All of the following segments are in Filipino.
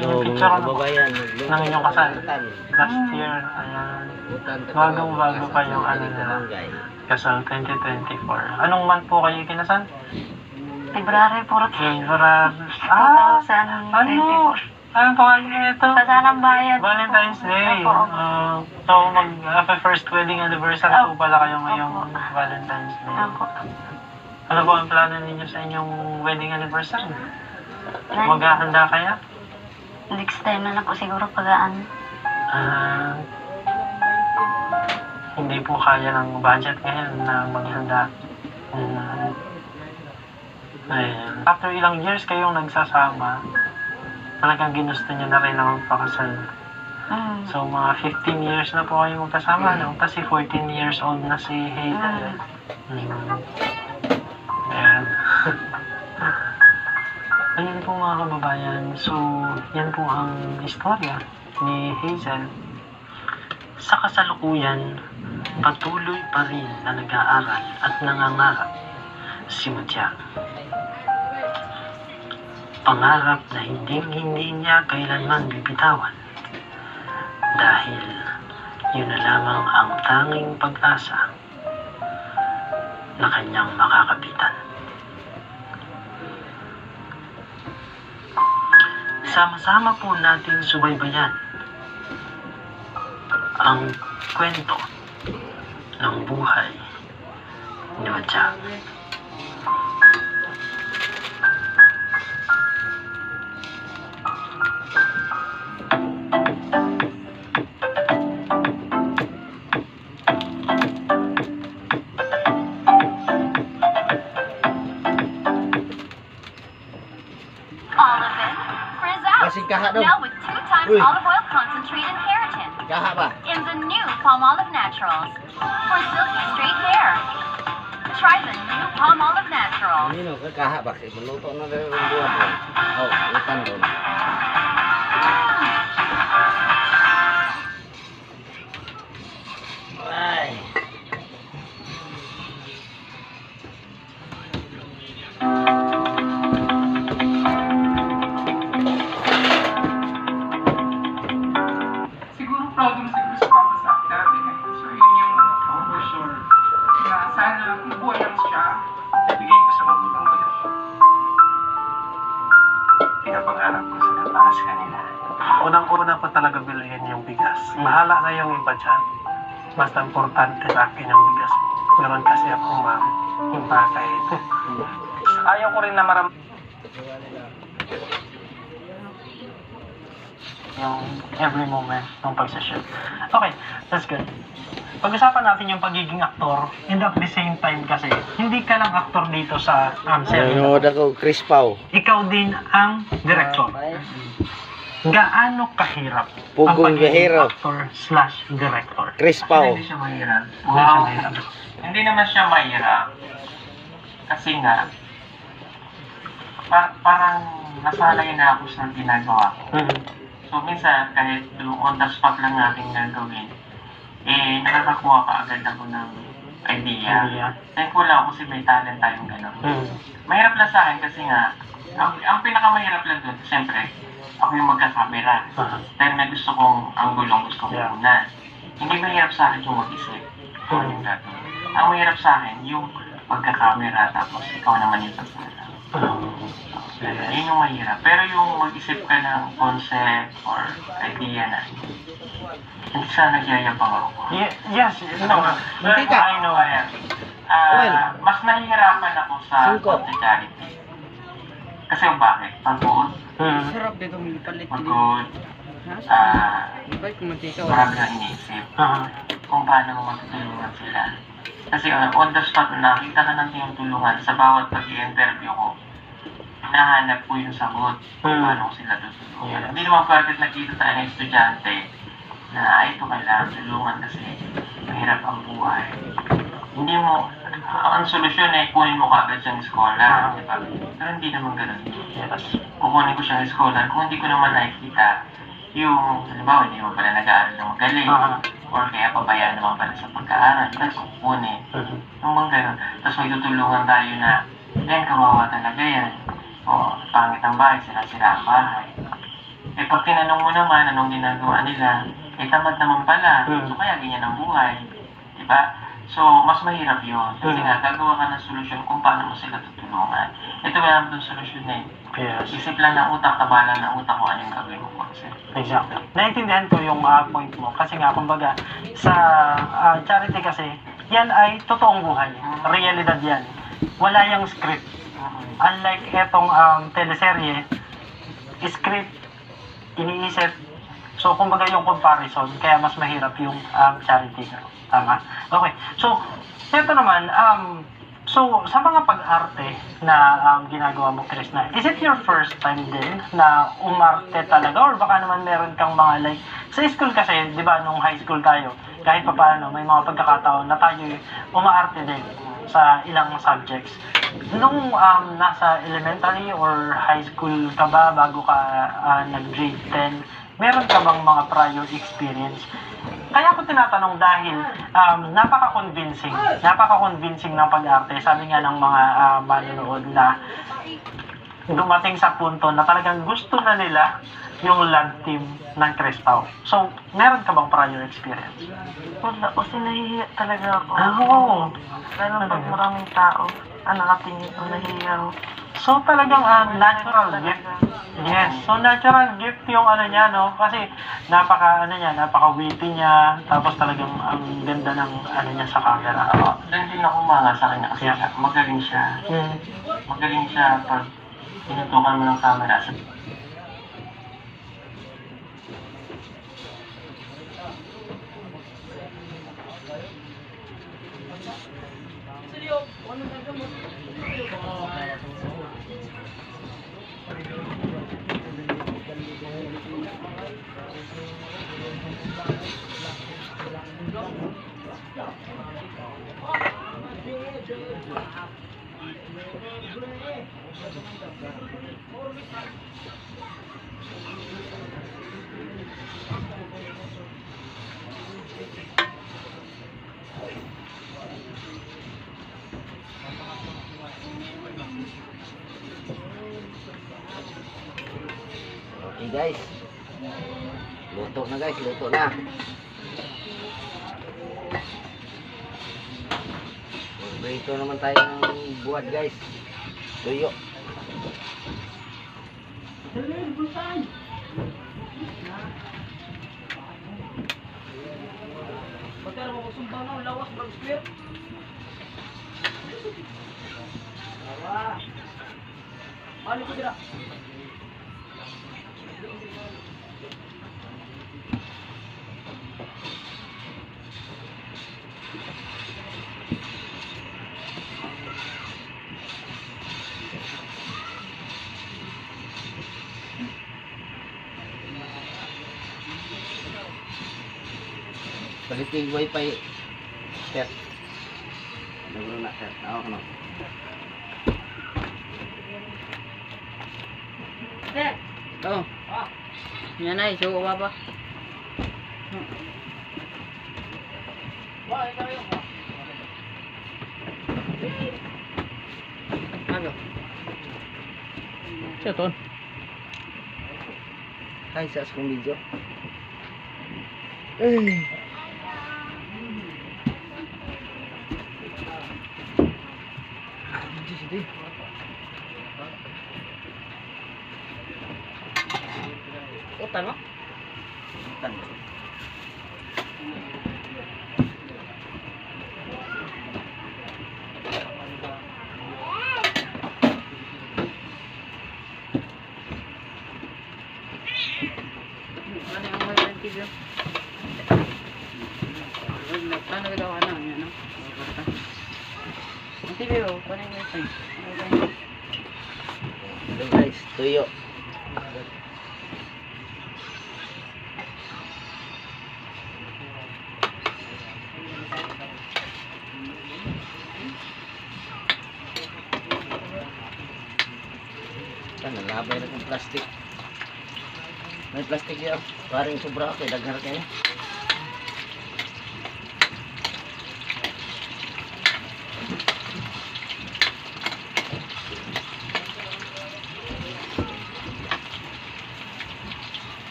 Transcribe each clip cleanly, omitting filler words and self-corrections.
yung picture mga ano, kababayan. ng inyong kasal. Last year, ayan. Bagong-bago pa yung ano nila. Kasal 2024. Anong month po kayo kinasal? February 14, February. 2024. Ano? Anong pangalan niya ito? Kasalang bayan. Valentine's Day. Opo. So, first wedding anniversary po pala kayo ngayong Valentine's Day. Opo. Ano po ang plano ninyo sa inyong wedding anniversary? Maghahanda kaya? Next time na lang po siguro pagaan. Hindi po kaya ng budget ngayon na maghanda. Ayan. After ilang years kayong nagsasama, talagang ginusto niyo na rin ang magpakasal. So, mga 15 years na po kayo magkasama, no? Kasi 14 years old na si Hazel. Ayan. Ayun po mga kababayan. So, yan po ang istorya ni Hazel. Sa kasalukuyan, patuloy pa rin na nag-aaral at nangangarap si Mutya. Pangarap na hindi niya kailanman bibitawan dahil yun na lamang ang tanging pag-asa na kanyang makakapitan. Sama-sama po natin subaybayan ang kwento ng buhay ni Mutya. Kasing kaha daw. Now with 2 times Uy. olive oil concentrate and keratin Kaha ba? in the new Palmolive Naturals for silky straight hair. Try the new Palmolive Naturals. Nino, kaha ba? Maluto na rin ang buwan doon. Oh, itan doon. Ay. Siguro proud mo siguro sa papa sa dati ngayon. So yun yung ano ko, for sure. Na sana mabuhay lang siya. Ibigay ko sa magulang ko yun. Pinapangarap ko sila para sa kanila. Unang-una po talaga bilhin yung bigas. Bahala na yung iba dyan. Basta importante sa akin yung bigas. Meron kasi akong impakay. Ayaw ko rin na yung every moment ng pagsashoot. Okay, that's good. Pag-usapan natin yung pagiging aktor and at the same time kasi hindi ka lang aktor dito sa series. Nanood ako, Chris Pau. Ikaw din ang director. Gaano kahirap Pugong ang pagiging Guerrero. actor/director? Chris Pau. Hindi siya mahirap. Wow. Hindi naman siya mahirap. Kasi nga, parang nasanay na ako sa ginagawa ko. So, minsan, kahit on the spot lang natin gagawin, nakakakuha ka agad ako ng idea. Thankful lang ako kasi may talent tayong gano'n. Mahirap lang sa akin kasi nga, ang pinakamahirap lang doon, siyempre, ako yung magkakamera. Dahil may gusto kong anggulong gusto kong kunan. Hindi mahirap sa akin yung mag-isip. Ang mahirap sa akin, yung pagkakamera, tapos ikaw naman yung sasala. Yun yung mahirap. Pero yung mag-isip ka ng concept or idea na, hindi sana nagyayabang ako. Yes, no. Hindi ka. I know. Mas nahihirapan ako sa practicality. Kasi bakit? Pagod. Sarap dito palit. Pagod. Iba'y kumantika Marami na iniisip. Kung paano mo matutulungan sila. Kasi on the spot, nakita ka ng tinutulungan sa bawat pag-i-interview ko. Hinahanap ko yung sagot kung paano ko sila tutulungan. Hindi naman pwede nakita tayo ng estudyante na ito kailangan tulungan kasi mahirap ang buhay. Hindi mo, ang solusyon ay kunin mo kagad siyang scholar, di ba? Pero hindi naman ganun. Kukunin ko siyang scholar kung hindi ko naman nakikita yung, halimbawa, hindi mo pala nag-aaral ng magaling or kaya pabayaan naman pala sa pagkaaral, tapos kukunin. Yung bang ganun. Tapos may tutulungan tayo na, yan, kawawa talaga yan. O, pangit ang bahay, sila-sila ang bahay. Eh pag tinanong mo naman anong ginagawa nila, eh tamad naman pala. Hmm. So kaya ganyan ang buhay. Diba? So, mas mahirap yun. Kasi Hmm. nga, gagawa ka ng solusyon kung paano mo sila tutulungan. Ito meron doon solusyon na Yes. isip lang ng utak, tabalan ng utak kung ano yung gagawin mo concept. Exactly. Naintindihan ko yung point mo. Kasi nga, kumbaga, sa charity kasi, yan ay totoong buhay. Realidad yan. Wala yung script. Unlike etong teleserye, script, iniisip. So, kumbaga yung comparison, kaya mas mahirap yung charity. Tama. Okay. So, ito naman, so, sa mga pag-arte na ginagawa mo, Chris, na, is it your first time din na umarte talaga? Or baka naman meron kang mga like, sa school kasi, di ba, nung high school tayo, kahit pa paano, may mga pagkakataon na tayo umaarte din sa ilang subjects. Nung nasa elementary or high school ka ba, bago ka nag-grade 10, meron ka bang mga prior experience? Kaya ko tinatanong dahil napaka-convincing ng pag-arte. Sabi nga ng mga manonood na dumating sa punto na talagang gusto na nila yung lab team ng Cristao. So, meron ka bang prior experience? Wala, kasi nahihiya talaga ako. Oo. Lalo pag maraming tao, nakatingin ko, nahihiya ako. So, talagang natural gift. Yes. So, natural gift yung ano niya, no? Kasi, napaka-witty niya. Tapos talagang ang ganda ng ano niya sa camera. Doon din ako mga sa kanya kasi Yeah. magaling siya. Hmm. Magaling siya pag tinutukan mo ng camera. Okay guys. Luto na guys, luto na. Magbrito naman tayo ng buwad guys. Tuyo. Paliting wifi. Set. Nagro na set. Ako na. Oh. Yan ay, suko pa ba? Ano? Siya ton. Ay, sa akong video. Ay. Sige. Utan mo? Tan. Ano yung mga video? Paano gagawa na? Yan, no? Ang TV mo, paano yung wifi? Ito guys, tuyo. Nalabay na kong plastic. May plastic yan. Parang sobra ako. Daghan kayo.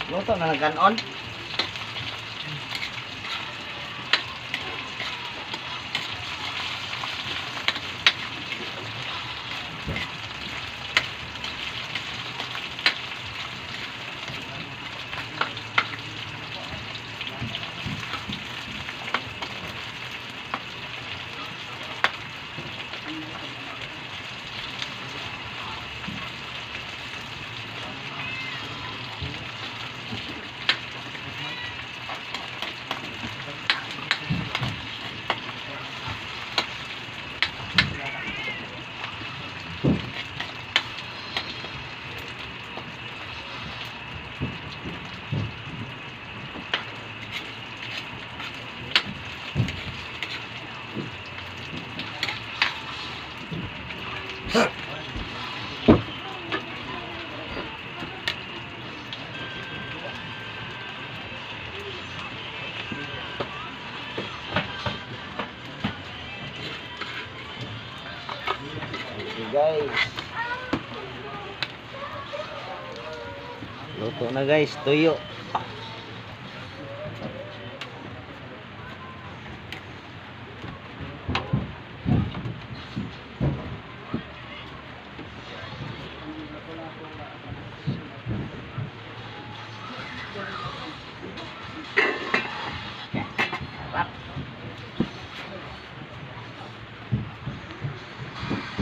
Luto na nag-on. Guys, luto na guys, tuyo.